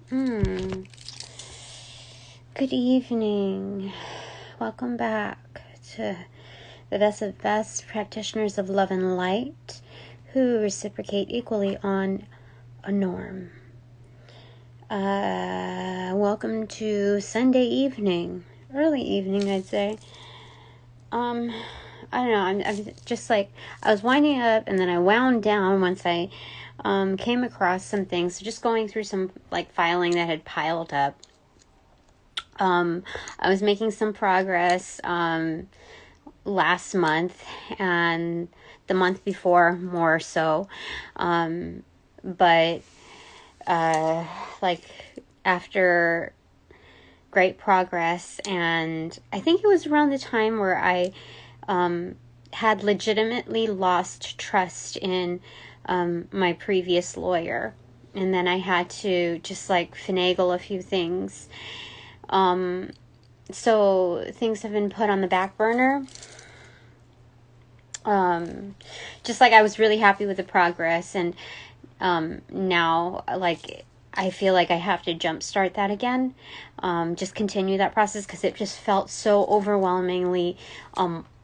Good evening. Welcome back to the best of best practitioners of love and light who reciprocate equally on a norm. Welcome to Sunday evening, early evening, I'd say. I don't know. I'm just like, I was winding up and then I wound down once I came across some things. So just going through some like filing that had piled up. I was making some progress last month and the month before more so. But like after great progress, and I think it was around the time where I had legitimately lost trust in my previous lawyer, and then I had to just like finagle a few things. So things have been put on the back burner. Just like I was really happy with the progress, and now like I feel like I have to jumpstart that again. Just continue that process because it just felt so overwhelmingly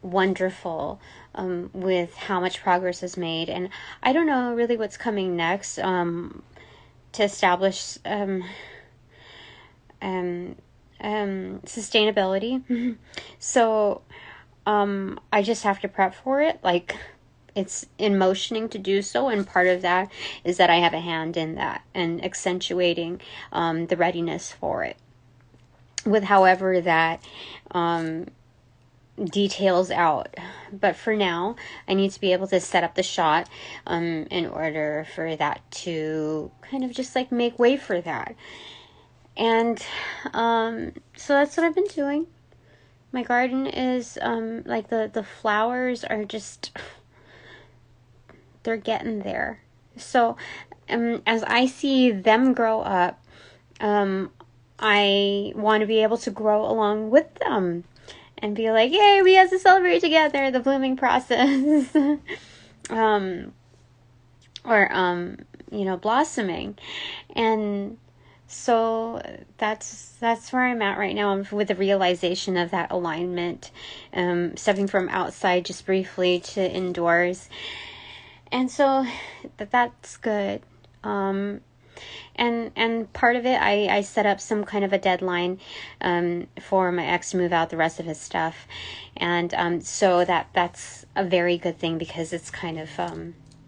wonderful with how much progress is made. And I don't know really what's coming next to establish sustainability. So I just have to prep for it. Like, it's in motioning to do so, and part of that is that I have a hand in that and accentuating the readiness for it with however that details out. But for now, I need to be able to set up the shot in order for that to kind of just like make way for that. And so that's what I've been doing. My garden is like the flowers are just, they're getting there. So as I see them grow up, I want to be able to grow along with them and be like, yay, we have to celebrate together the blooming process. Blossoming. And so that's where I'm at right now with the realization of that alignment, stepping from outside just briefly to indoors. And so that's good. And part of it, I set up some kind of a deadline for my ex to move out the rest of his stuff. And so that's a very good thing because it's kind of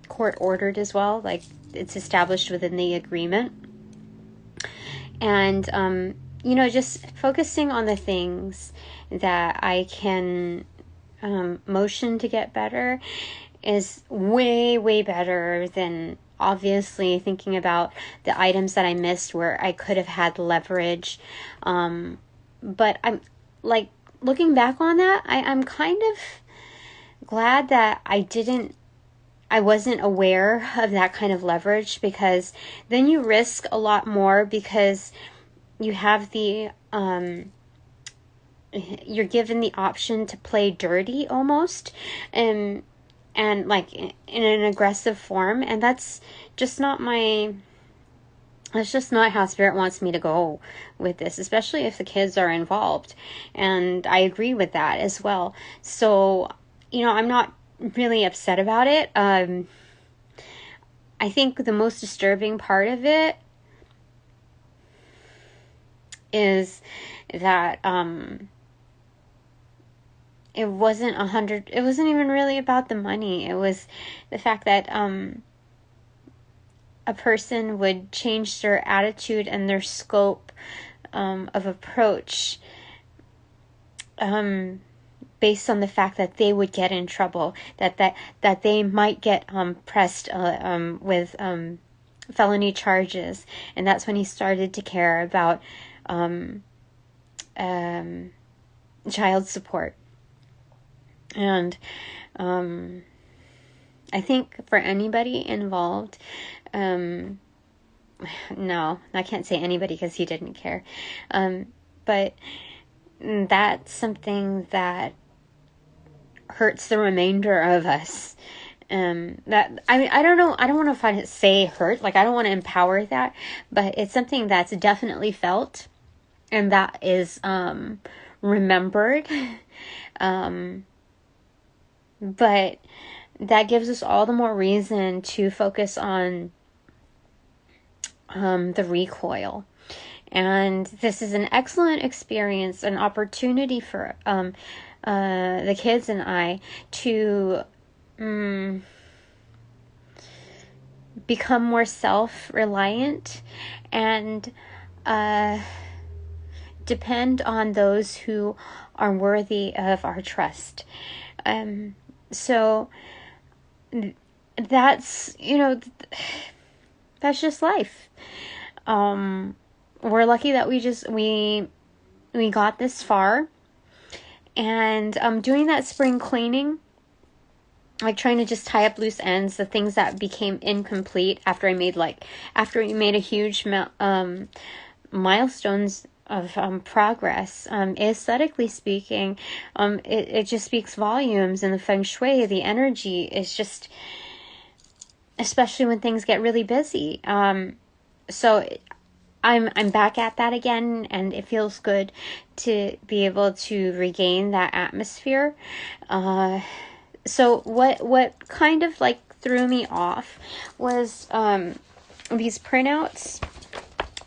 court ordered as well. Like, it's established within the agreement. And, just focusing on the things that I can motion to get better is way, way better than obviously thinking about the items that I missed where I could have had leverage. But I'm like, looking back on that, I'm kind of glad that I wasn't aware of that kind of leverage, because then you risk a lot more because you have the, you're given the option to play dirty almost, and like in an aggressive form. And that's just not how Spirit wants me to go with this, especially if the kids are involved. And I agree with that as well. So, I'm not really upset about it. I think the most disturbing part of it is that it wasn't even really about the money. It was the fact that a person would change their attitude and their scope of approach based on the fact that they would get in trouble, that they might get pressed with felony charges. And that's when he started to care about child support. And I think for anybody involved, no, I can't say anybody because he didn't care, but that's something that hurts the remainder of us. That, I mean, I don't know, I don't want to say hurt, like, I don't want to empower that, but it's something that's definitely felt, and that is, remembered, but that gives us all the more reason to focus on, the recoil. And this is an excellent experience, an opportunity for, the kids and I to, become more self-reliant and depend on those who are worthy of our trust. So that's, that's just life. We're lucky that we got this far. And doing that spring cleaning, like trying to just tie up loose ends, the things that became incomplete after we made a huge milestones of progress. Aesthetically speaking, it just speaks volumes. In the feng shui, the energy is just, especially when things get really busy. So I'm back at that again, and it feels good to be able to regain that atmosphere. So what kind of like threw me off was these printouts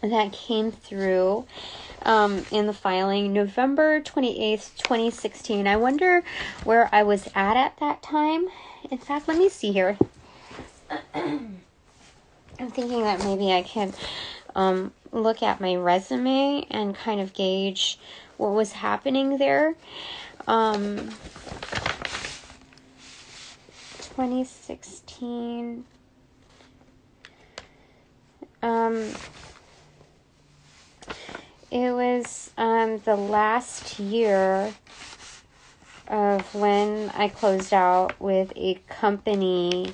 that came through in the filing November 28th, 2016. I wonder where I was at that time. In fact, let me see here. I'm thinking that maybe I can look at my resume and kind of gauge what was happening there. 2016. It was the last year of when I closed out with a company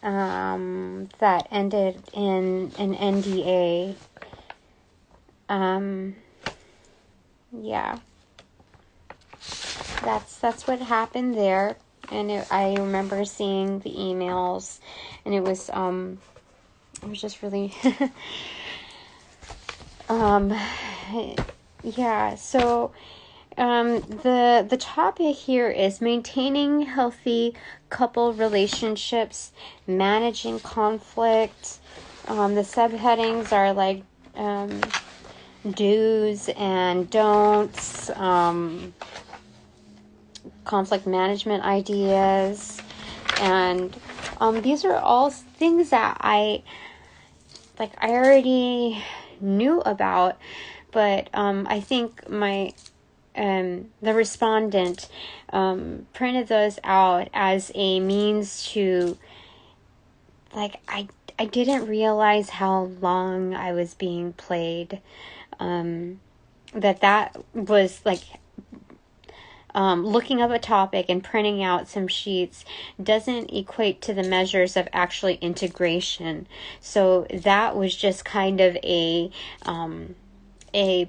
that ended in an NDA. Yeah. That's what happened there. And I remember seeing the emails, and it was just really, yeah, so, the topic here is maintaining healthy couple relationships, managing conflict. The subheadings are like, do's and don'ts, conflict management ideas, and these are all things that I already knew about, but I think my the respondent printed those out as a means to, like, I didn't realize how long I was being played, that was like, looking up a topic and printing out some sheets doesn't equate to the measures of actually integration. So that was just kind of a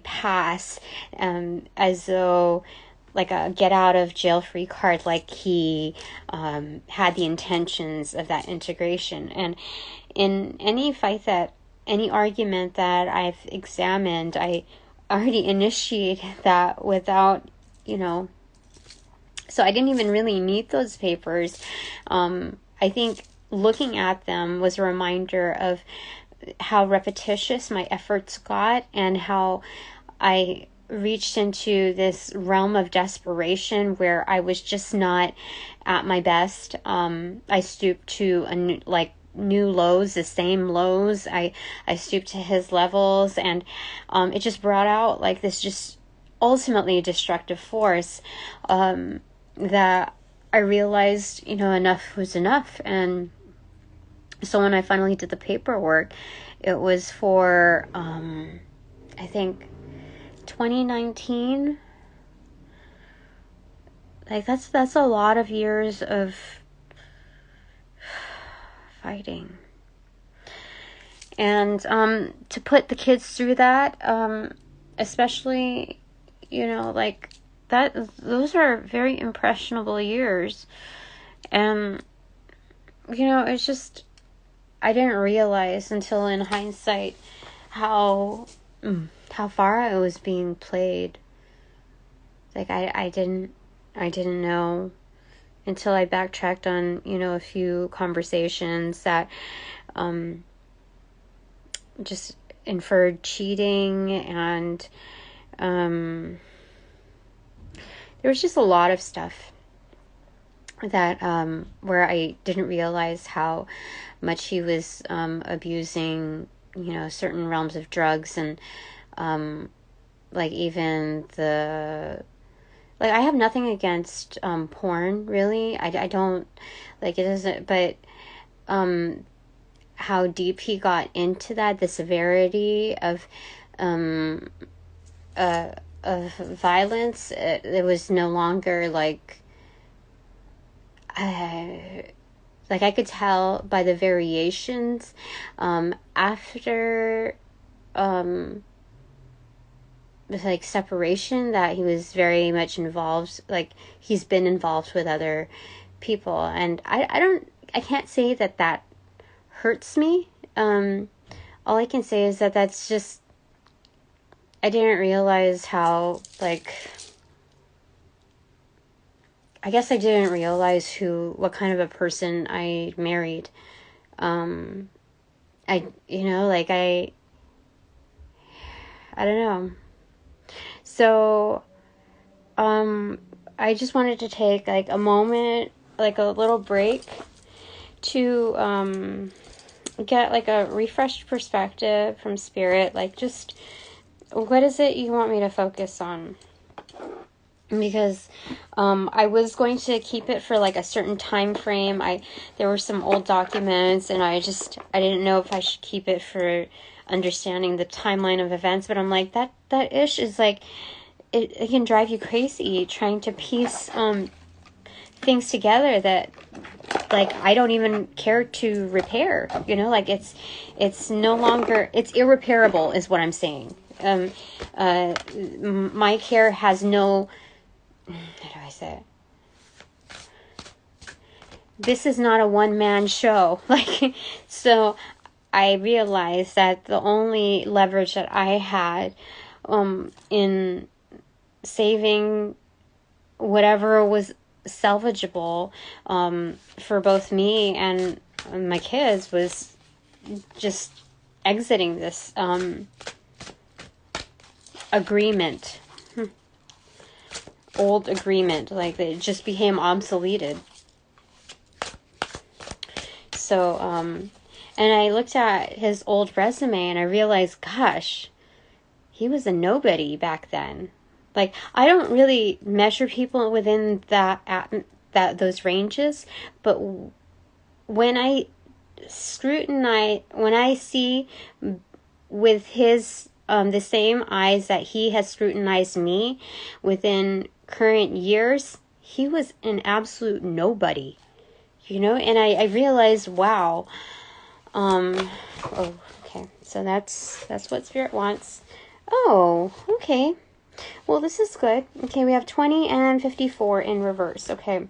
pass, as though like a get out of jail free card, like he had the intentions of that integration. And in any argument that I've examined, I already initiated that without, so I didn't even really need those papers. I think looking at them was a reminder of how repetitious my efforts got, and how I reached into this realm of desperation where I was just not at my best. I stooped to new lows, the same lows. I stooped to his levels, and it just brought out like this just ultimately destructive force, that I realized, enough was enough. And so when I finally did the paperwork, it was for, I think 2019. Like that's a lot of years of fighting. And, to put the kids through that, especially, those are very impressionable years. And it's just, I didn't realize until in hindsight how far I was being played. Like, I didn't know until I backtracked on, a few conversations that just inferred cheating, and there was just a lot of stuff that where I didn't realize how much he was abusing, certain realms of drugs, and like even like, I have nothing against porn, really. I don't, like, it doesn't, but how deep he got into that, the severity of violence, it was no longer like I could tell by the variations after like separation, that he was very much involved, like he's been involved with other people, and I can't say that hurts me. All I can say is that that's just, I didn't realize how, like, I guess I didn't realize what kind of a person I married. I don't know. So, I just wanted to take like a moment, like a little break, to get like a refreshed perspective from spirit. Like, just what is it you want me to focus on? Because I was going to keep it for like a certain time frame. There were some old documents, and I didn't know if I should keep it for understanding the timeline of events, but I'm like, that ish is like, it can drive you crazy trying to piece things together that, like, I don't even care to repair, like it's no longer, it's irreparable is what I'm saying. My care has no, how do I say it? This is not a one-man show. Like, so I realized that the only leverage that I had in saving whatever was salvageable for both me and my kids was just exiting this agreement. Old agreement, like it just became obsoleted. So and I looked at his old resume and I realized, gosh, he was a nobody back then. Like, I don't really measure people within those ranges, but when I see with his the same eyes that he has scrutinized me within current years, he was an absolute nobody, and I realized, wow. Okay, so that's what spirit wants. Oh, okay. Well, this is good. Okay, we have 20 and 54 in reverse. Okay.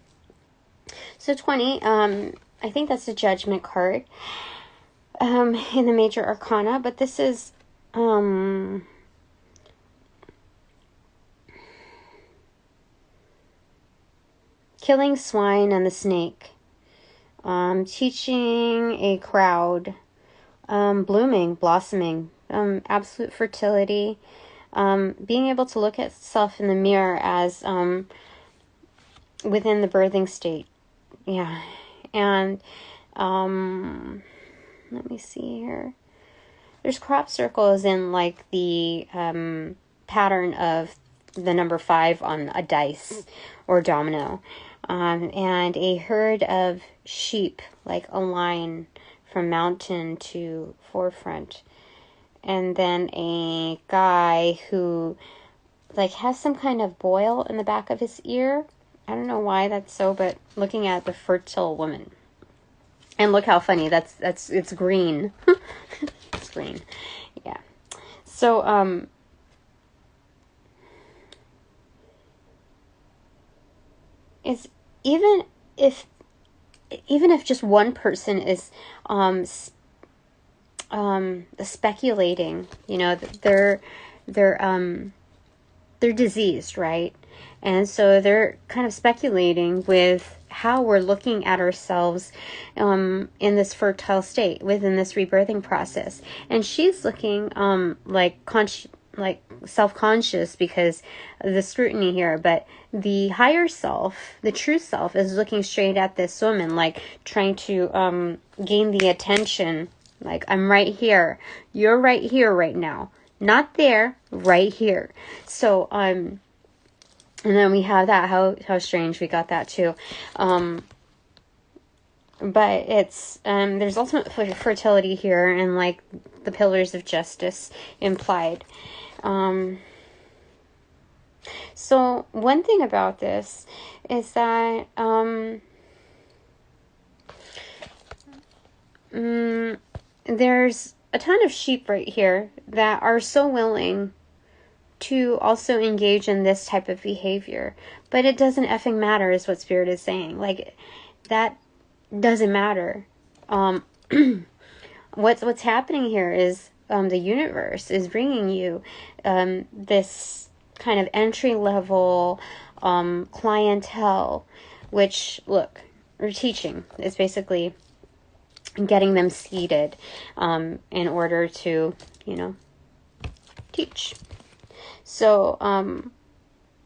So 20, I think that's a judgment card in the major arcana, but this is killing swine and the snake. Teaching a crowd. Blooming, blossoming. Absolute fertility. Being able to look at itself in the mirror as within the birthing state. Yeah. And let me see here. There's crop circles in like the pattern of the number 5 on a dice or domino. And a herd of sheep, like a line from mountain to forefront. And then a guy who like has some kind of boil in the back of his ear. I don't know why that's so, but looking at the fertile woman. And look how funny, it's green. It's green. Yeah. So, it's even if even if just one person is speculating, they're diseased, right? And so they're kind of speculating with how we're looking at ourselves in this fertile state, within this rebirthing process. And she's looking like self-conscious because of the scrutiny here, but the higher self, the true self, is looking straight at this woman, like trying to gain the attention. Like, I'm right here, you're right here right now, not there, right here. So and then we have that, how strange, we got that too. But it's there's ultimate fertility here, and like the pillars of justice implied. So one thing about this is that there's a ton of sheep right here that are so willing to also engage in this type of behavior, but it doesn't effing matter, is what Spirit is saying. Like, that doesn't matter. What's happening here is the universe is bringing you this kind of entry level clientele, which, look, or teaching is basically getting them seated in order to, teach. So,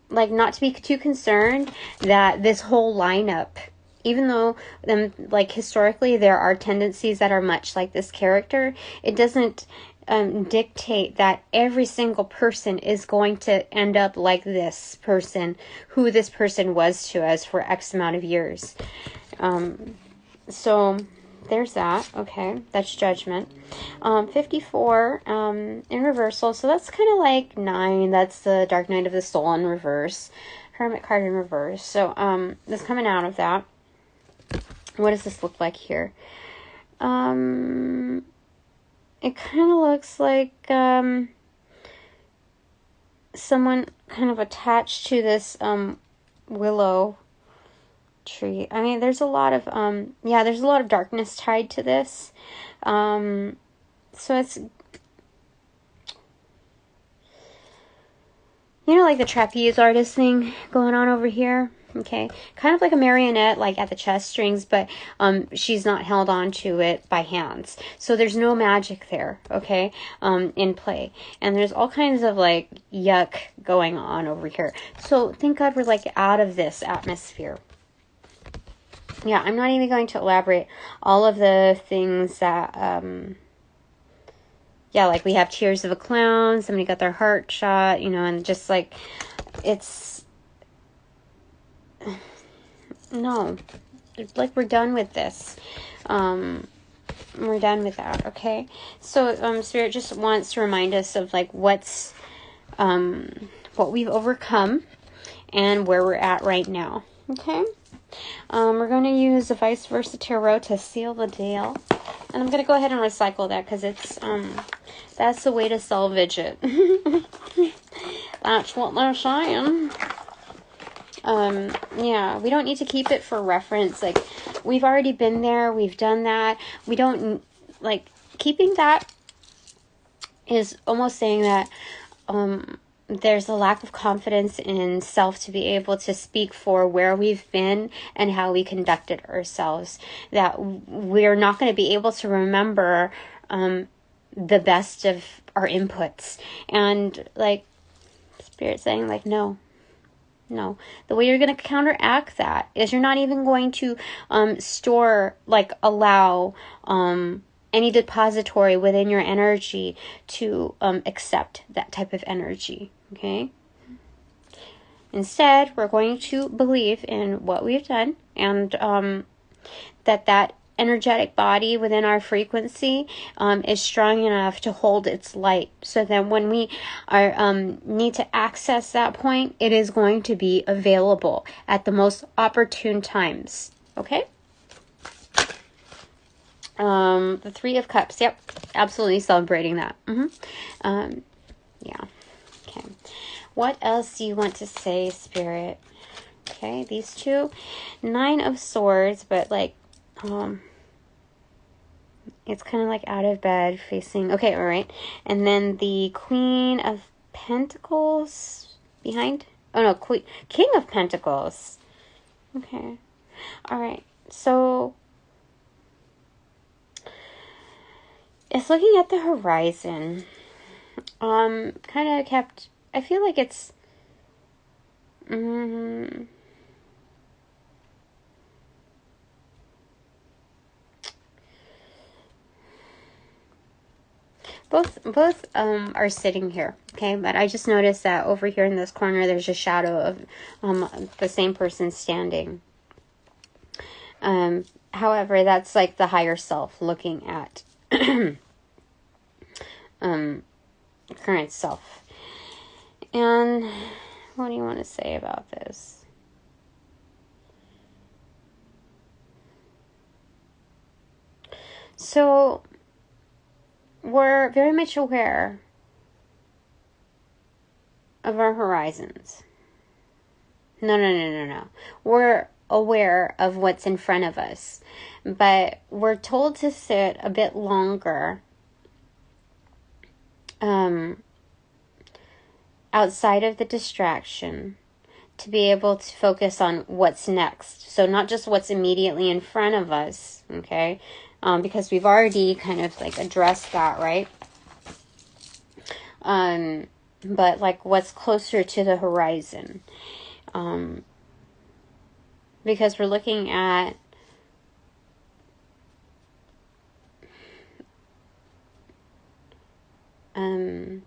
like, not to be too concerned that this whole lineup, even though, like, historically there are tendencies that are much like this character, it doesn't dictate that every single person is going to end up like this person, who this person was to us for X amount of years. So there's that. Okay, that's judgment. 54 in reversal, so that's kind of like 9. That's the Dark Night of the Soul in reverse, Hermit card in reverse. So that's coming out of that. What does this look like here? It kind of looks like someone kind of attached to this willow tree. I mean, there's a lot of there's a lot of darkness tied to this. So it's, like the trapeze artist thing going on over here. Okay, kind of like a marionette, like at the chest strings, but she's not held on to it by hands. So there's no magic there, okay, in play. And there's all kinds of like yuck going on over here. So thank God we're like out of this atmosphere. Yeah, I'm not even going to elaborate all of the things that, like we have Tears of a Clown, somebody got their heart shot, and just like, it's, no, like we're done with this. We're done with that, okay? So, Spirit just wants to remind us of like what we've overcome and where we're at right now, okay? We're going to use the Vice Versa Tarot to seal the deal. And I'm going to go ahead and recycle that because it's, that's the way to salvage it. That's what they're saying. We don't need to keep it for reference. Like, we've already been there. We've done that. We don't, like, keeping that is almost saying that, there's a lack of confidence in self to be able to speak for where we've been and how we conducted ourselves. That we're not going to be able to remember the best of our inputs. And like Spirit saying, like, no. The way you're going to counteract that is you're not even going to allow any depository within your energy to accept that type of energy, okay? Instead, we're going to believe in what we've done, and that energetic body within our frequency is strong enough to hold its light, so that when we are need to access that point, it is going to be available at the most opportune times, okay? The Three of Cups. Yep. Absolutely celebrating that. Yeah. Okay. What else do you want to say, Spirit? Okay. These two. 9 of Swords, but like It's kind of like out of bed facing, okay, all right. And then the Queen of Pentacles behind. Oh no, King of Pentacles. Okay. All right. So it's looking at the horizon. Kind of kept, I feel like it's both are sitting here, okay? But I just noticed that over here in this corner there's a shadow of the same person standing. However, that's like the higher self looking at current self. And what do you want to say about this? So we're very much aware of our horizons. No. We're aware of what's in front of us, but we're told to sit a bit longer outside of the distraction to be able to focus on what's next. So not just what's immediately in front of us, okay? Because we've already kind of like addressed that, right? But like what's closer to the horizon. Because we're looking at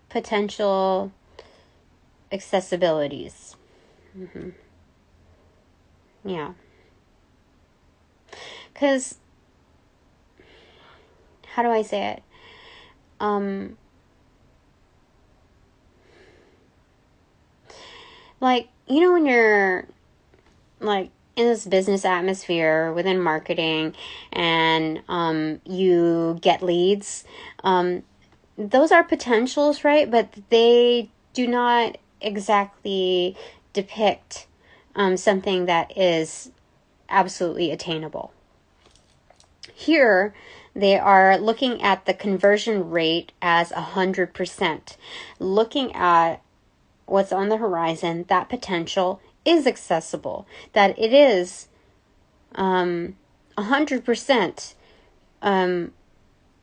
potential accessibilities. Yeah. Because, how do I say it? Like, you know, when you're like in this business atmosphere within marketing and you get leads, those are potentials, right? But they do not exactly depict something that is absolutely attainable. Here, they are looking at the conversion rate as 100%. Looking at what's on the horizon, that potential is accessible. That it is 100%.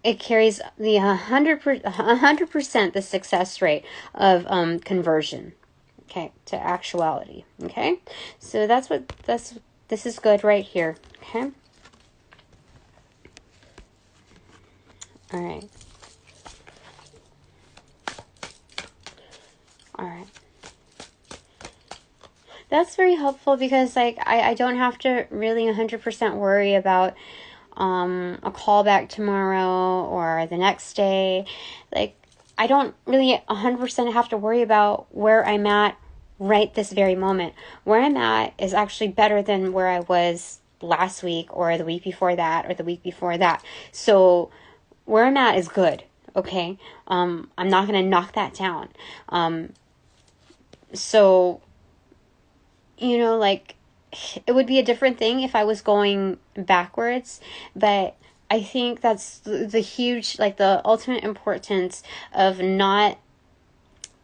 It carries the 100% the success rate of conversion, okay, to actuality, okay? So this is good right here, okay? All right. That's very helpful because like I don't have to really 100% worry about a call back tomorrow or the next day. Like, I don't really 100% have to worry about where I'm at right this very moment. Where I'm at is actually better than where I was last week or the week before that or the week before that. So where I'm at is good, okay? I'm not going to knock that down. So, you know, like, it would be a different thing if I was going backwards, but I think that's the huge, like the ultimate importance of not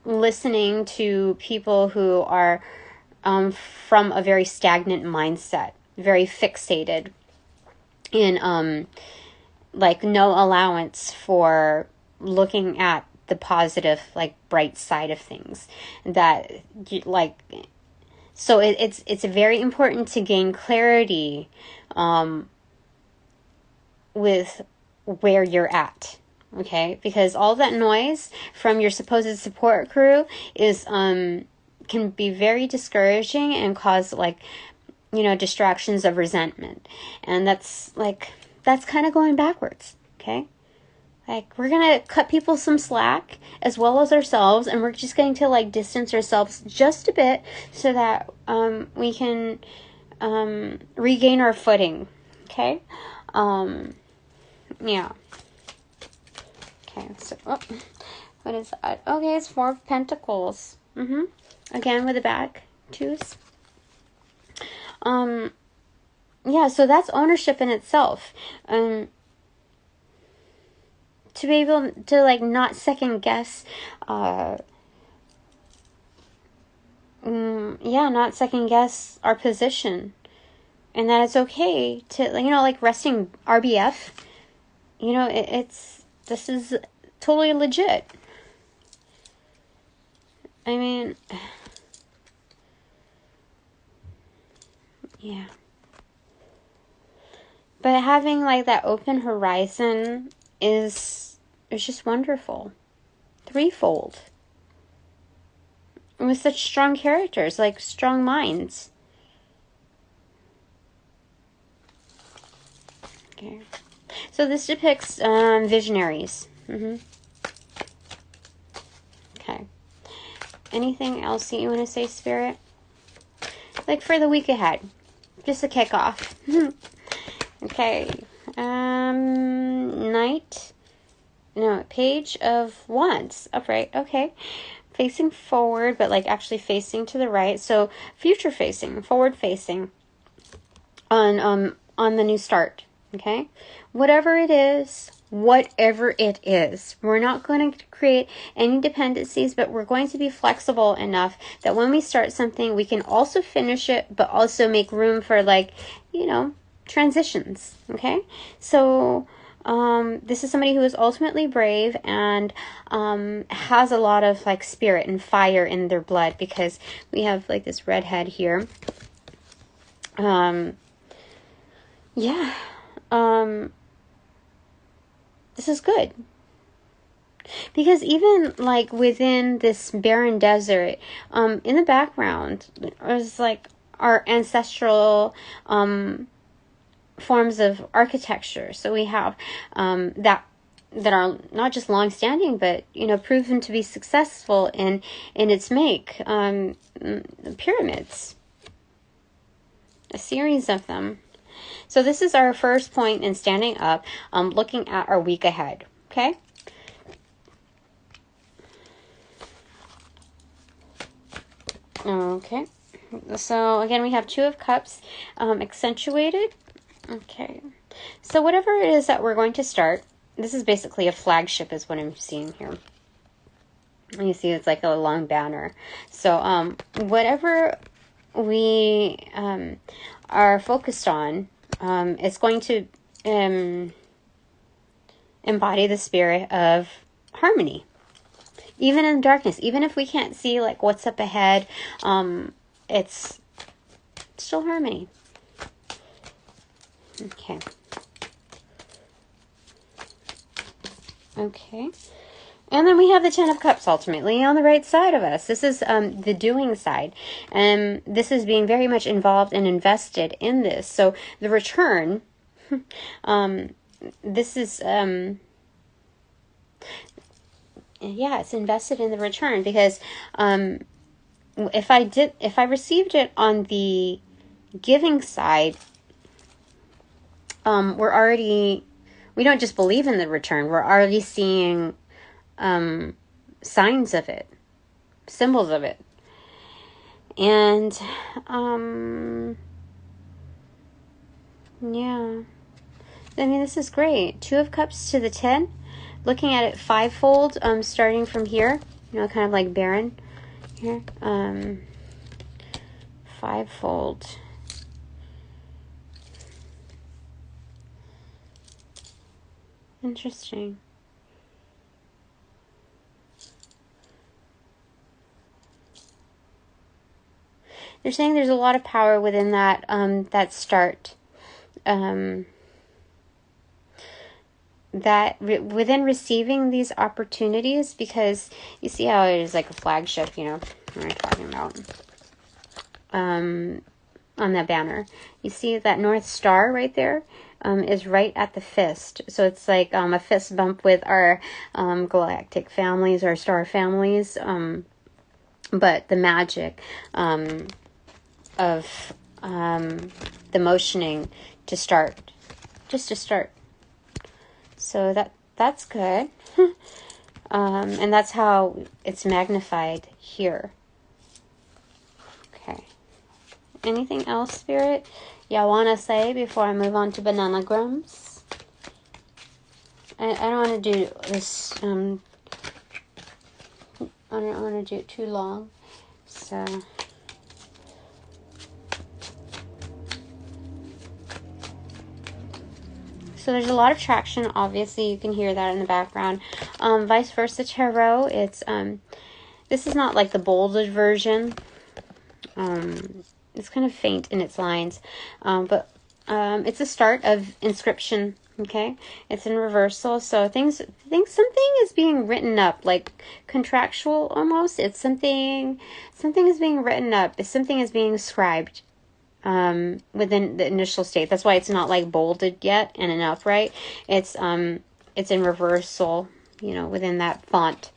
listening to people who are from a very stagnant mindset, very fixated in like no allowance for looking at the positive, like bright side of things. That like, so it's very important to gain clarity with where you're at, okay? Because all that noise from your supposed support crew is can be very discouraging and cause like, you know, distractions of resentment. And that's kind of going backwards, okay? Like, we're going to cut people some slack as well as ourselves, and we're just going to, like, distance ourselves just a bit so that we can regain our footing, okay? Yeah. Okay, so, what is that? Okay, it's Four of Pentacles. Again, with the back twos. yeah, so that's ownership in itself. To be able to, like, not second guess, not second guess our position. And that it's okay to, you know, like resting RBF. You know, this is totally legit. I mean, yeah. But having, like, that open horizon is just wonderful. Threefold. And with such strong characters, like strong minds. Okay. So this depicts visionaries. Okay. Anything else that you want to say, Spirit? Like for the week ahead. Just a kickoff. Okay. Page of Wands. Upright. Okay. Facing forward, but like actually facing to the right. So future facing, forward facing on the new start. Okay. Whatever it is, we're not going to create any dependencies, but we're going to be flexible enough that when we start something, we can also finish it, but also make room for, like, you know, transitions. Okay. So this is somebody who is ultimately brave and has a lot of, like, spirit and fire in their blood, because we have, like, this redhead here. This is good. Because even, like, within this barren desert, in the background, is, like, our ancestral forms of architecture. So we have that are not just long-standing, but, you know, proven to be successful in its make. Pyramids. A series of them. So this is our first point in standing up, looking at our week ahead. Okay? Okay. So again, we have Two of Cups, accentuated. Okay. So whatever it is that we're going to start, this is basically a flagship is what I'm seeing here. You see it's like a long banner. So whatever we are focused on, it's going to embody the spirit of harmony. Even in darkness, even if we can't see, like, what's up ahead, it's still harmony. Okay. Okay. And then we have the Ten of Cups ultimately on the right side of us. This is the doing side. And this is being very much involved and invested in this. So the return, this is, it's invested in the return, because if I received it on the giving side, we don't just believe in the return, we're already seeing signs of it, symbols of it. And yeah, I mean, this is great. Two of Cups to the 10, looking at it fivefold, starting from here, you know, kind of like barren here, fivefold. Interesting. They're saying there's a lot of power within that that start. Within receiving these opportunities, because you see how it is like a flagship, you know, what I'm talking about. On that banner, you see that North Star right there is right at the fist. So it's like a fist bump with our galactic families, our star families. But the magic of the motioning to start, just to start. So that's good. And that's how it's magnified here. Okay. Anything else, Spirit, y'all want to say before I move on to bananagrams? I don't want to do this, I don't want to do it too long, so... So there's a lot of traction, obviously, you can hear that in the background. Vice versa tarot, it's, this is not like the bolded version. It's kind of faint in its lines, but it's a start of inscription, okay? It's in reversal, so something is being written up, like contractual almost. It's something is being written up, something is being scribed. Within the initial state. That's why it's not like bolded yet and an upright. It's in reversal, you know, within that font.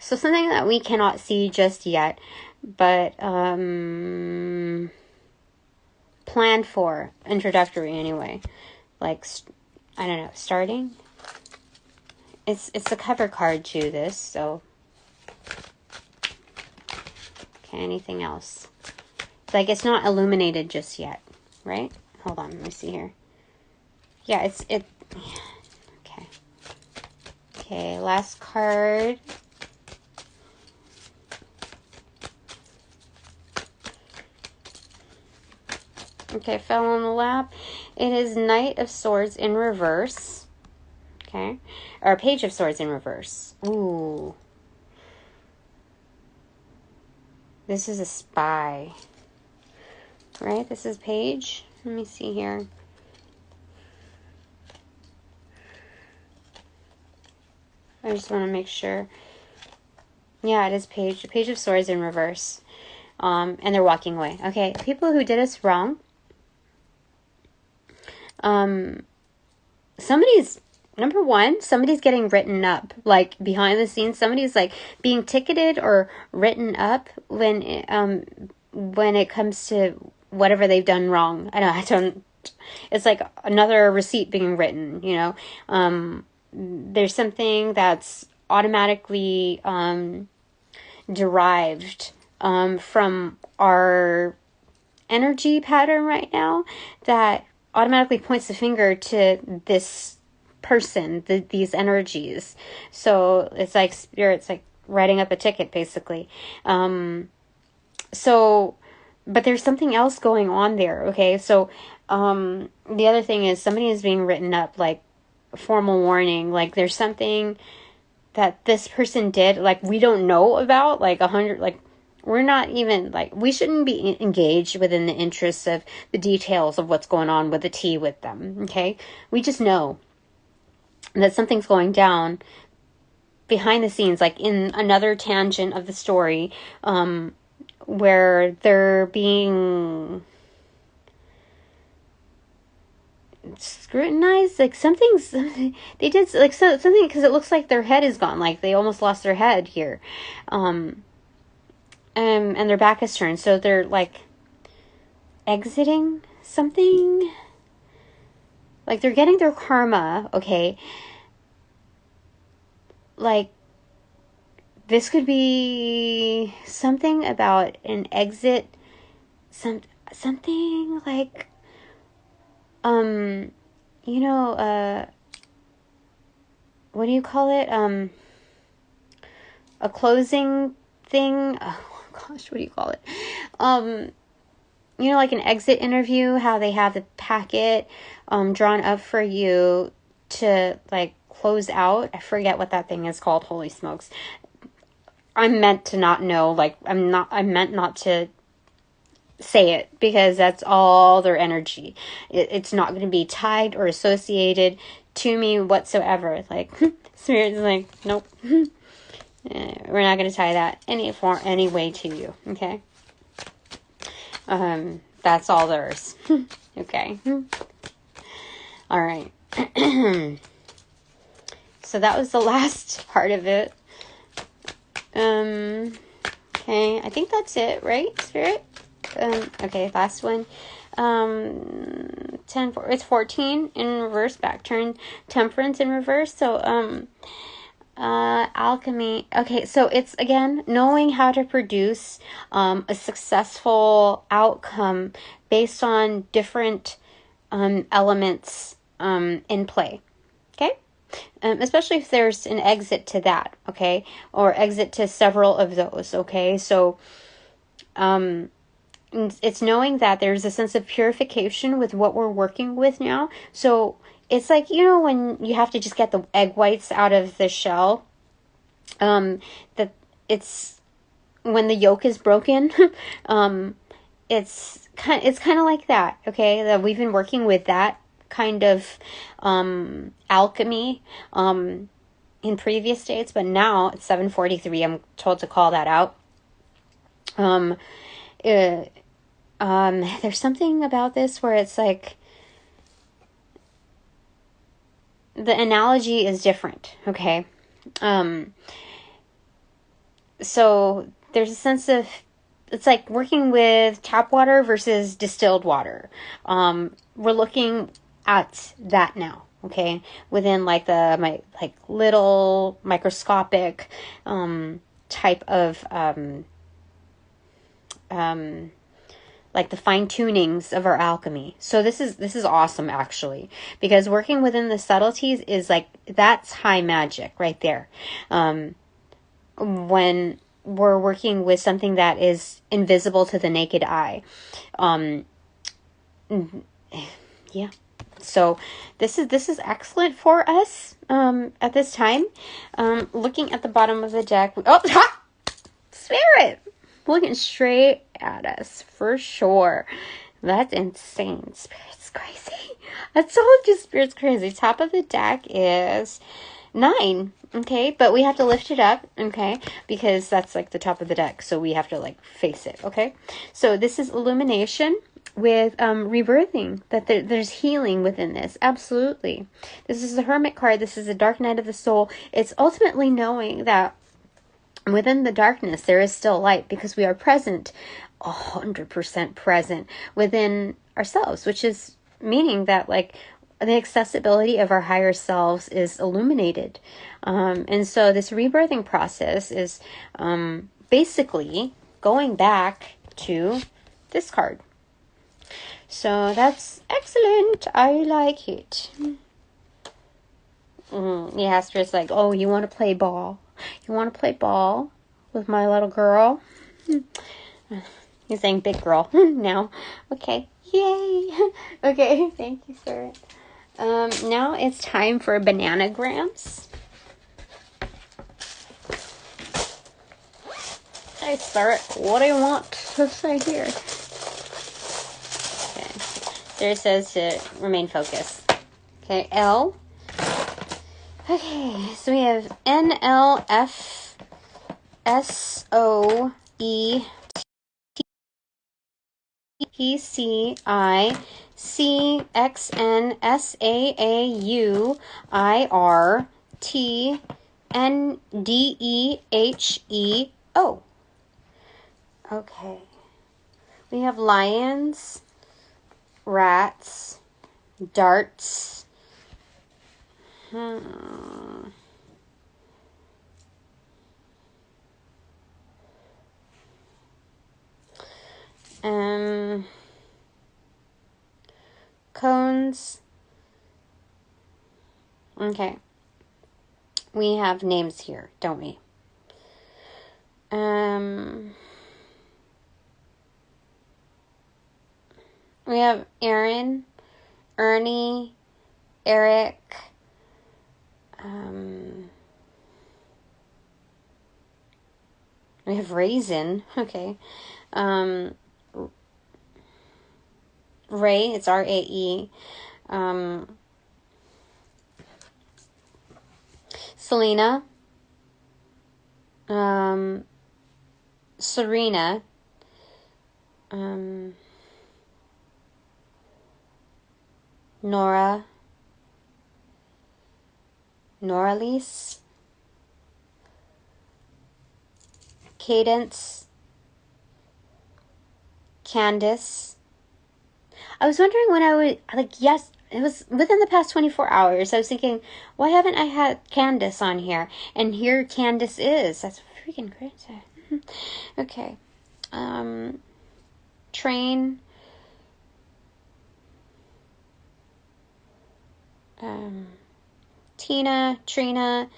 So something that we cannot see just yet, but planned for, introductory anyway. Like, I don't know, starting. It's the cover card to this, so. Okay, anything else? Like, it's not illuminated just yet, right? Hold on, let me see here. Yeah, okay. Okay, last card. Okay, fell on the lap. It is Knight of Swords in reverse. Okay, or Page of Swords in reverse. Ooh. This is a spy. Right, this is Page. Let me see here. I just want to make sure. Yeah, it is Page. The Page of Swords in reverse. And they're walking away. Okay, people who did us wrong. Somebody's getting written up. Like, behind the scenes, somebody's like being ticketed or written up when it comes to whatever they've done wrong. It's like another receipt being written, you know. There's something that's automatically derived from our energy pattern right now that automatically points the finger to this person, these energies. So it's like spirit's like writing up a ticket, basically. But there's something else going on there, okay? So, the other thing is somebody is being written up, like, formal warning. Like, there's something that this person did, like, we don't know about, like, we're not even, like, we shouldn't be engaged within the interests of the details of what's going on with the tea with them, okay? We just know that something's going down behind the scenes, like, in another tangent of the story, where they're being scrutinized, like they did like something, because it looks like their head is gone, like they almost lost their head here, and their back is turned, so they're like exiting something, like they're getting their karma, okay? Like, this could be something about an exit, something like, you know, what do you call it? A closing thing. Oh gosh, what do you call it? You know, like an exit interview, how they have the packet, drawn up for you to, like, close out. I forget what that thing is called. Holy smokes. I'm meant to not know, like, I meant not to say it, because that's all their energy. It's not going to be tied or associated to me whatsoever. Like, Spirit's like, nope. We're not going to tie that any way to you, okay? That's all theirs. Okay. All right. So that was the last part of it. Okay, I think that's it, right, Spirit? Okay, last one. 10, it's 14 in reverse, back turn, Temperance in reverse. So, Alchemy. Okay, so it's again knowing how to produce a successful outcome based on different elements in play. Okay? Especially if there's an exit to that, okay? Or exit to several of those, okay? So it's knowing that there's a sense of purification with what we're working with now. So it's like, you know, when you have to just get the egg whites out of the shell, that it's when the yolk is broken, it's kind of like that, okay? That we've been working with that kind of alchemy in previous dates, but now it's 7:43. I'm told to call that out. There's something about this where it's like the analogy is different, okay? So there's a sense of, it's like working with tap water versus distilled water. We're looking at that now, okay? Within like little microscopic type of like the fine tunings of our alchemy. So this is awesome, actually, because working within the subtleties is like, that's high magic right there. When we're working with something that is invisible to the naked eye. Yeah. So this is excellent for us at this time. Looking at the bottom of the deck. Spirit! Looking straight at us, for sure. That's insane. Spirit's crazy. I told you Spirit's crazy. Top of the deck is 9. Okay, but we have to lift it up, okay, because that's like the top of the deck, so we have to like face it, okay? So this is illumination with rebirthing, that there's healing within this, absolutely. This is the Hermit card. This is the Dark Night of the Soul. It's ultimately knowing that within the darkness there is still light, because we are present, 100% present within ourselves, which is meaning that like the accessibility of our higher selves is illuminated. And so this rebirthing process is basically going back to this card. So that's excellent. I like it. Yeah, Spirit's like, oh, you want to play ball? You want to play ball with my little girl? He's saying big girl now. Okay. Yay. Okay, thank you, Spirit. Now it's time for bananagrams. Hey, Spirit, what do you want to say here? Okay. There it says to remain focused. Okay, L. Okay, so we have NLFSOE, Okay. We have lions, rats, darts. Cones. Okay. We have names here, don't we? We have Aaron, Ernie, Eric, we have Raisin, okay. Ray, it's R-A-E. Selena. Serena. Nora. Noralise. Cadence. Candace. I was wondering when I would, like, yes, It was within the past 24 hours. I was thinking, why haven't I had Candace on here? And here Candace is. That's freaking crazy. Okay. Train. Tina, Trina,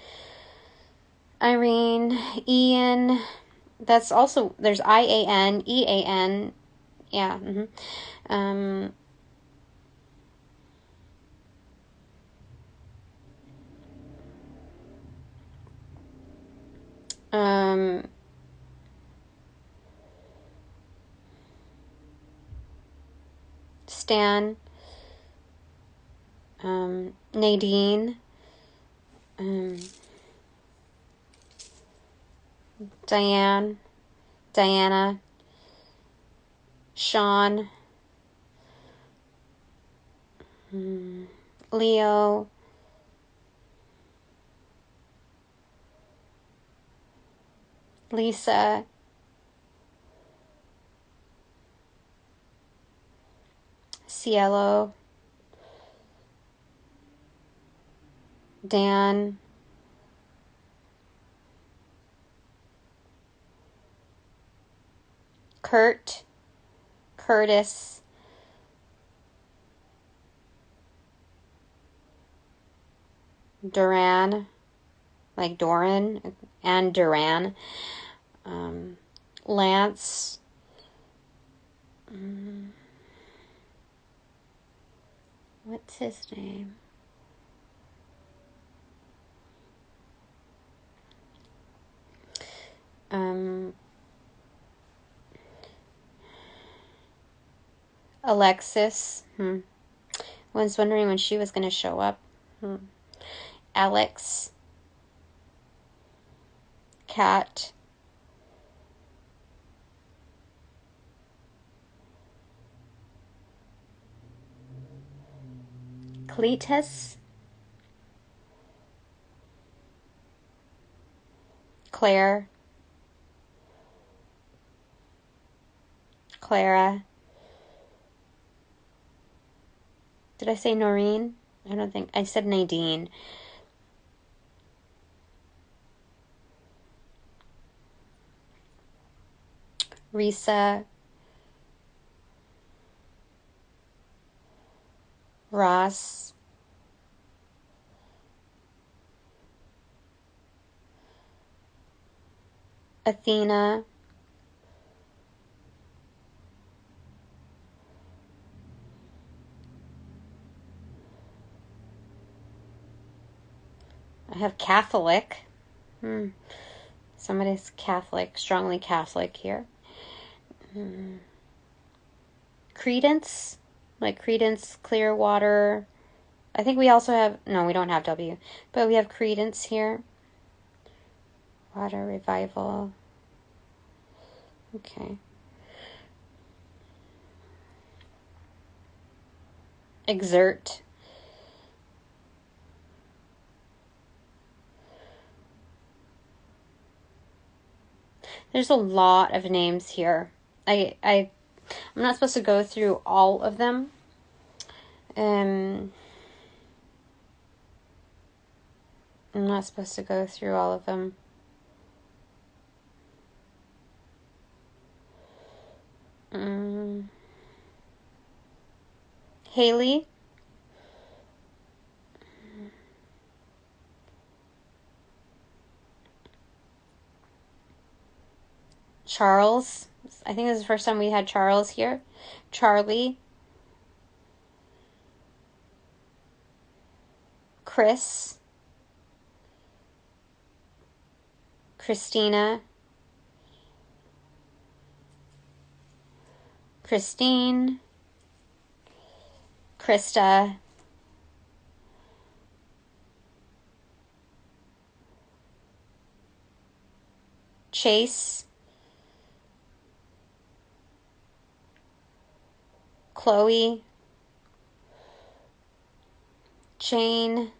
Irene, Ian. That's also, there's IAN, EAN. Yeah. Stan, Nadine, Diane, Diana, Sean, Leo, Lisa, Cielo, Dan, Kurt, Curtis, Duran, like Doran, and Duran, Lance, what's his name? Alexis. I was wondering when she was going to show up. Alex. Kat. Cletus. Claire. Clara. Did I say Noreen? I don't think. I said Nadine. Risa. Ross. Athena. I have Catholic. Somebody's Catholic, strongly Catholic here. Credence, like Credence Clearwater. I think we also have, no, we don't have W, but we have Credence here. Water Revival. Okay. Exert. There's a lot of names here. I'm not supposed to go through all of them. I'm not supposed to go through all of them. Haley. Charles. I think this is the first time we had Charles here. Charlie. Chris. Christina. Christine. Krista. Chase. Chloe. Jane.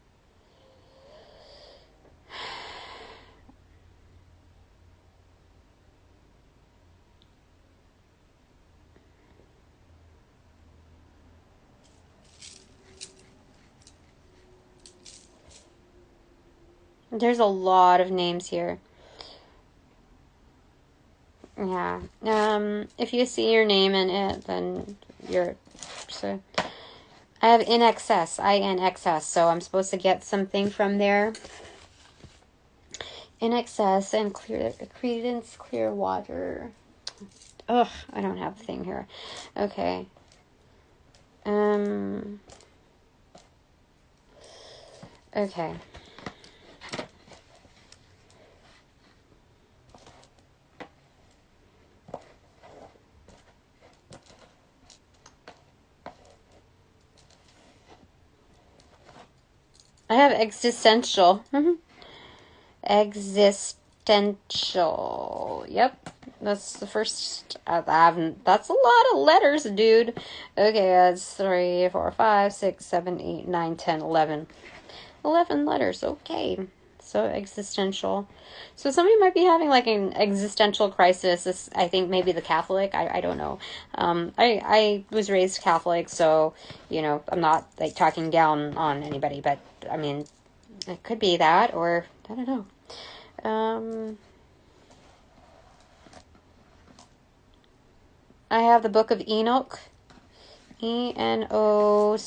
There's a lot of names here. Yeah. If you see your name in it, then you're... So I have in excess, INXS, so I'm supposed to get something from there. In excess and clear credence, clear water. Ugh, I don't have the thing here. Okay. Okay. I have existential. Existential. Yep. That's the first. That's a lot of letters, dude. Okay, that's 3, 4, 5, 6, 7, 8, 9, 10, 11. 11 letters. Okay. So existential. So somebody might be having like an existential crisis. This, I think maybe the Catholic. I don't know. I was raised Catholic, so I'm not like talking down on anybody, but I mean, it could be that, or I don't know. I have the Book of Enoch. Enoch.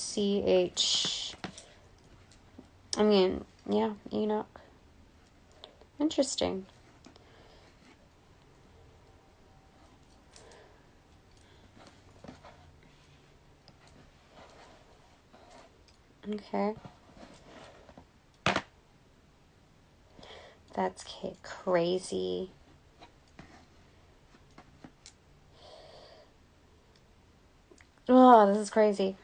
I mean, yeah, Enoch. Interesting. Okay. That's crazy. Oh, this is crazy.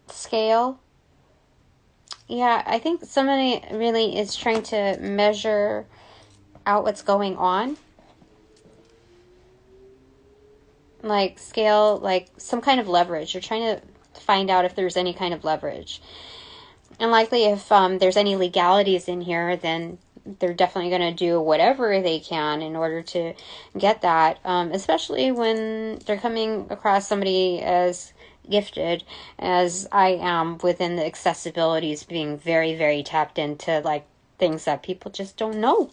Scale. Yeah, I think somebody really is trying to measure out what's going on. Like scale, like some kind of leverage. You're trying to find out if there's any kind of leverage. And likely if there's any legalities in here, then they're definitely going to do whatever they can in order to get that. Especially when they're coming across somebody as gifted as I am within the accessibilities, being very, very tapped into like things that people just don't know.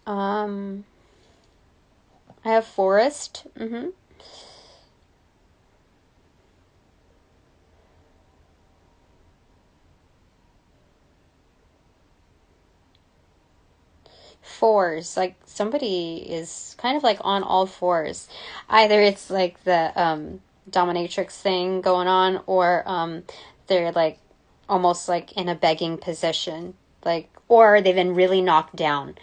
I have forest. Fours, like somebody is kind of like on all fours. Either it's like the dominatrix thing going on, or they're like almost like in a begging position, like, or they've been really knocked down.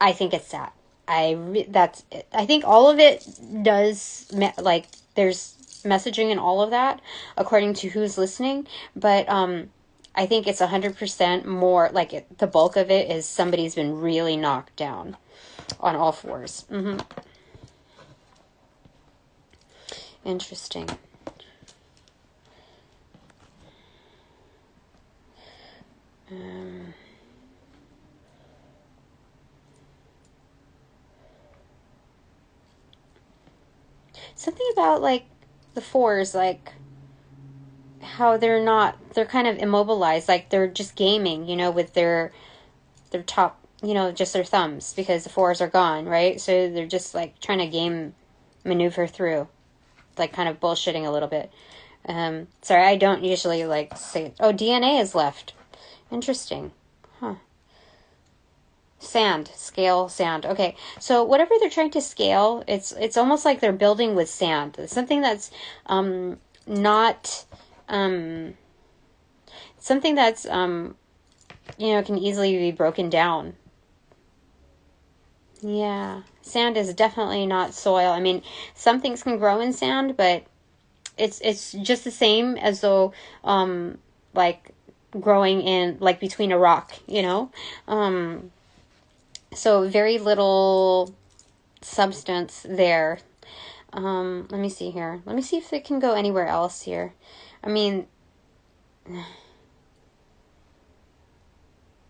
I think it's that. That's it. I think all of it does, like, there's messaging in all of that according to who's listening, but I think it's 100% more like the bulk of it is somebody's been really knocked down on all fours. Interesting. Something about like the fours, like how they're kind of immobilized, like they're just gaming, with their top, just their thumbs, because the fours are gone, right? So they're just like trying to maneuver through, like kind of bullshitting a little bit. Sorry, I don't usually like say, oh, DNA is left. Interesting. Huh. Scale sand. Okay, so whatever they're trying to scale, it's almost like they're building with sand. It's something that's not something that's can easily be broken down. Yeah, sand is definitely not soil. I mean, some things can grow in sand, but it's just the same as though like growing in like between a rock, so very little substance there. Let me see here. Let me see if it can go anywhere else here. I mean,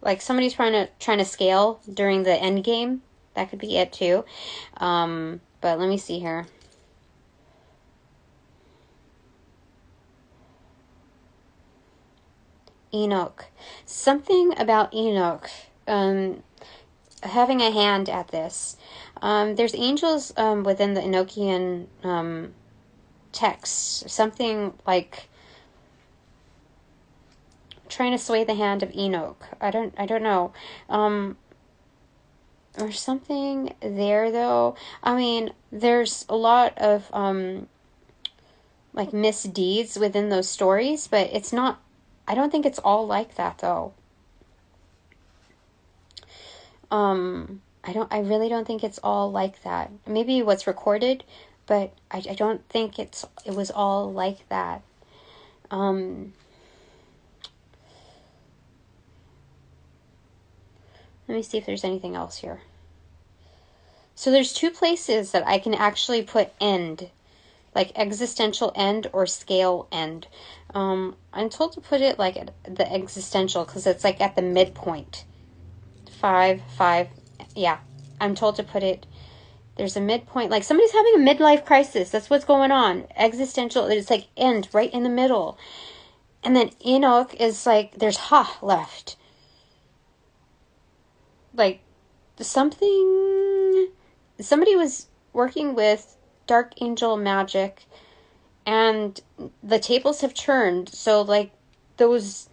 like somebody's trying to scale during the end game. That could be it too. But let me see here. Enoch. Something about Enoch. Having a hand at this. There's angels within the Enochian text. Something like trying to sway the hand of Enoch. I don't know. Or something there though. I mean, there's a lot of like misdeeds within those stories, but it's not, I don't think it's all like that though. I really don't think it's all like that. Maybe what's recorded, but I don't think it was all like that. Let me see if there's anything else here. So there's two places that I can actually put end, like existential end or scale end. I'm told to put it like at the existential because it's like at the midpoint. 5, yeah. I'm told to put it, there's a midpoint, like somebody's having a midlife crisis. That's what's going on. Existential, it's like end right in the middle. And then Enoch is like, there's ha left. Like somebody was working with dark angel magic and the tables have turned. So like those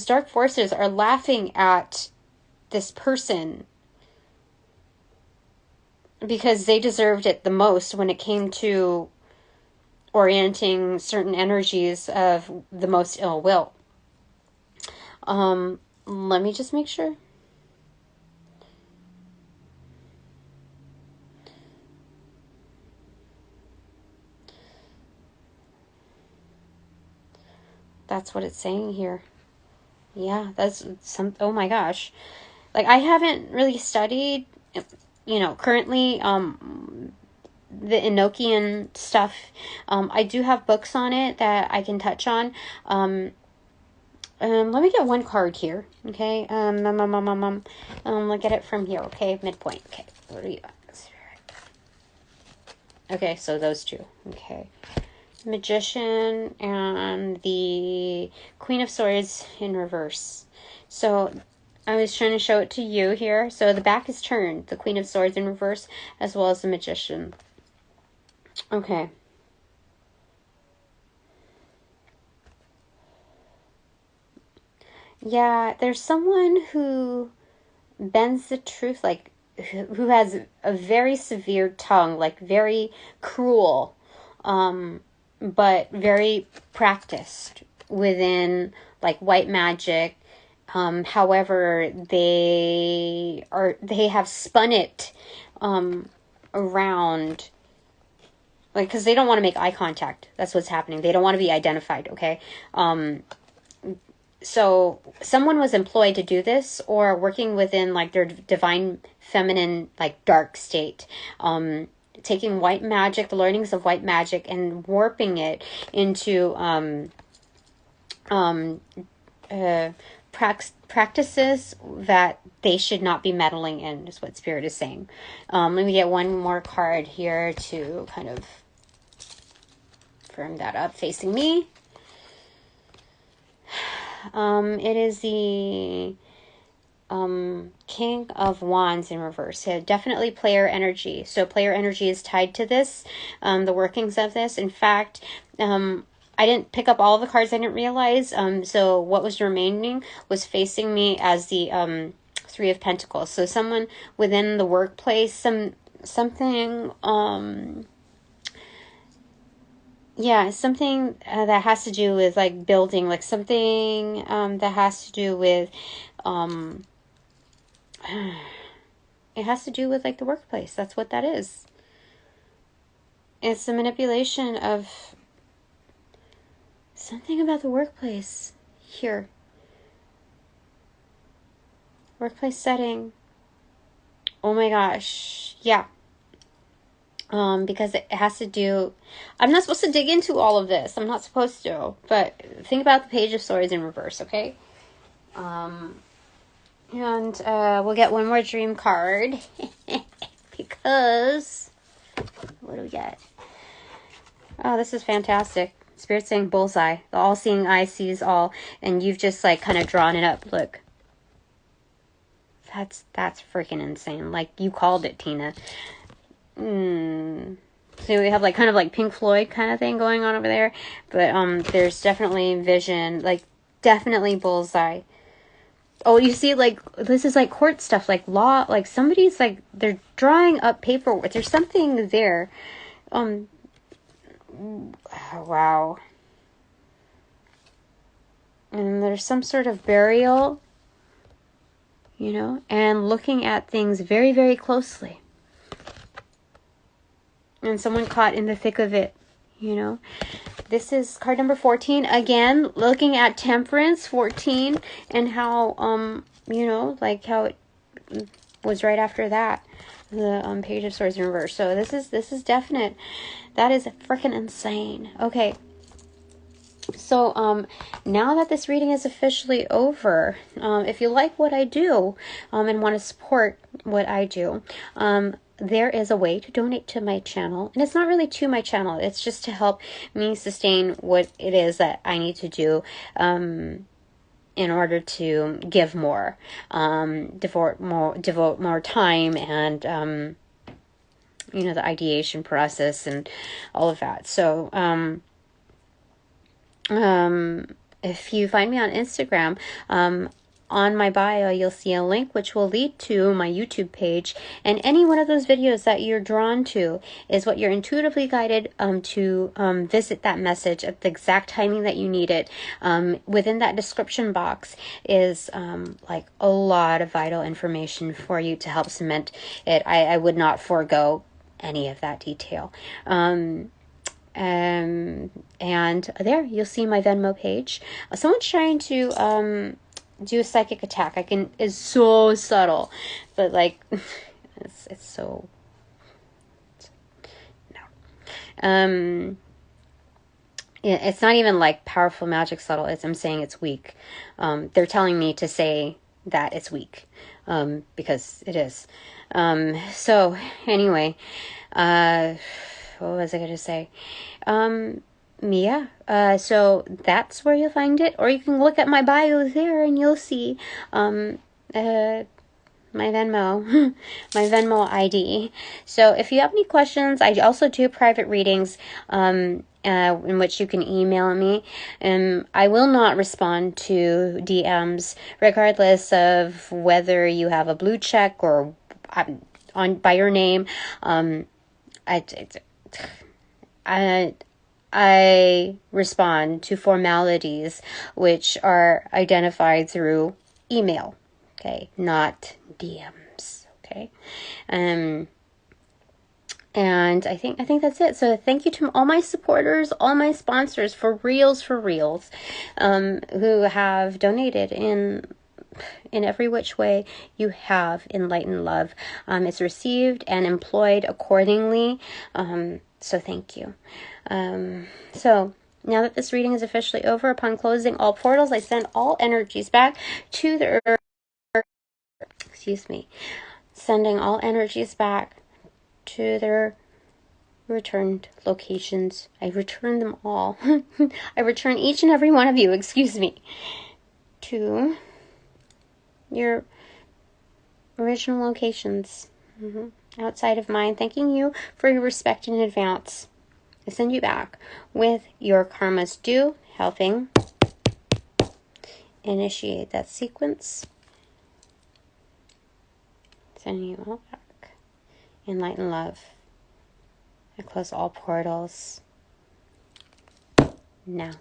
dark forces are laughing at this person because they deserved it the most when it came to orienting certain energies of the most ill will. Let me just make sure. That's what it's saying here. Yeah, that's some, oh my gosh. Like, I haven't really studied, currently, the Enochian stuff. I do have books on it that I can touch on. Let me get one card here, okay? Look at it from here, okay? Midpoint, okay. What are you? Okay, so those two, okay. Magician and the Queen of Swords in reverse. So I was trying to show it to you here. So the back is turned, the Queen of Swords in reverse, as well as the Magician. Okay. Yeah, there's someone who bends the truth, like, who has a very severe tongue, like, very cruel, but very practiced within, like, white magic. However, they have spun it around, like, because they don't want to make eye contact. That's what's happening. They don't want to be identified, okay? So someone was employed to do this, or working within, like, their divine feminine, like, dark state, taking white magic, the learnings of white magic, and warping it into practices that they should not be meddling in, is what Spirit is saying. Let me get one more card here to kind of firm that up, facing me. It is the King of Wands in reverse. So definitely player energy. So player energy is tied to this, the workings of this. In fact, I didn't pick up all the cards. I didn't realize. So what was remaining was facing me as the Three of Pentacles. So someone within the workplace, something. Yeah, something that has to do with, like, building, like something that has to do with, it has to do with, like, the workplace. That's what that is. It's the manipulation of something about the workplace here. Workplace setting. Oh my gosh. Yeah. Because it has to do, I'm not supposed to dig into all of this. I'm not supposed to, but think about the Page of Swords in reverse, okay? And we'll get one more dream card. because what do we get? Oh, this is fantastic. Spirit saying bullseye. The all-seeing eye sees all, and you've just like kind of drawn it up. Look. That's freaking insane. Like, you called it, Tina. So we have like kind of like Pink Floyd kind of thing going on over there, but there's definitely vision, like definitely bullseye. Oh, you see, like, this is like court stuff, like law, like somebody's like, they're drawing up paperwork. There's something there. Wow. And there's some sort of burial, you know, and looking at things very, very closely. And someone caught in the thick of it, you know. This is card number 14. Again, looking at temperance, 14, and how, you know, like how it was right after that. The Page of Swords in reverse. So this is definite. That is freaking insane. Okay. So, now that this reading is officially over, if you like what I do, and want to support what I do, there is a way to donate to my channel. And it's not really to my channel. It's just to help me sustain what it is that I need to do, in order to give more, devote more time and, you know, the ideation process and all of that. So, if you find me on Instagram, on my bio, you'll see a link which will lead to my YouTube page, and any one of those videos that you're drawn to is what you're intuitively guided to visit that message at the exact timing that you need it. Within that description box is like a lot of vital information for you to help cement it. I would not forego any of that detail. And there you'll see my Venmo page. Someone's trying to do a psychic attack. It's so subtle, but like it's so no. It's not even like powerful magic subtle. I'm saying it's weak. They're telling me to say that it's weak, because it is. So anyway, what was I going to say? Yeah. So that's where you'll find it, or you can look at my bio there and you'll see, my Venmo, my Venmo ID. So if you have any questions, I also do private readings, in which you can email me, and I will not respond to DMs, regardless of whether you have a blue check or by your name. I respond to formalities which are identified through email, okay, not DMs, okay. And I think that's it. So thank you to all my supporters, all my sponsors, for reals, who have donated in every which way you have enlightened love. It's received and employed accordingly. So thank you. So now that this reading is officially over, upon closing all portals, I send all energies back to the earth. Excuse me. Sending all energies back to their returned locations. I return them all. I return each and every one of you, excuse me, to your original locations, outside of mine. Thanking you for your respect in advance. I send you back with your karma's due, helping initiate that sequence. Sending you all back. Enlighten love. I close all portals now.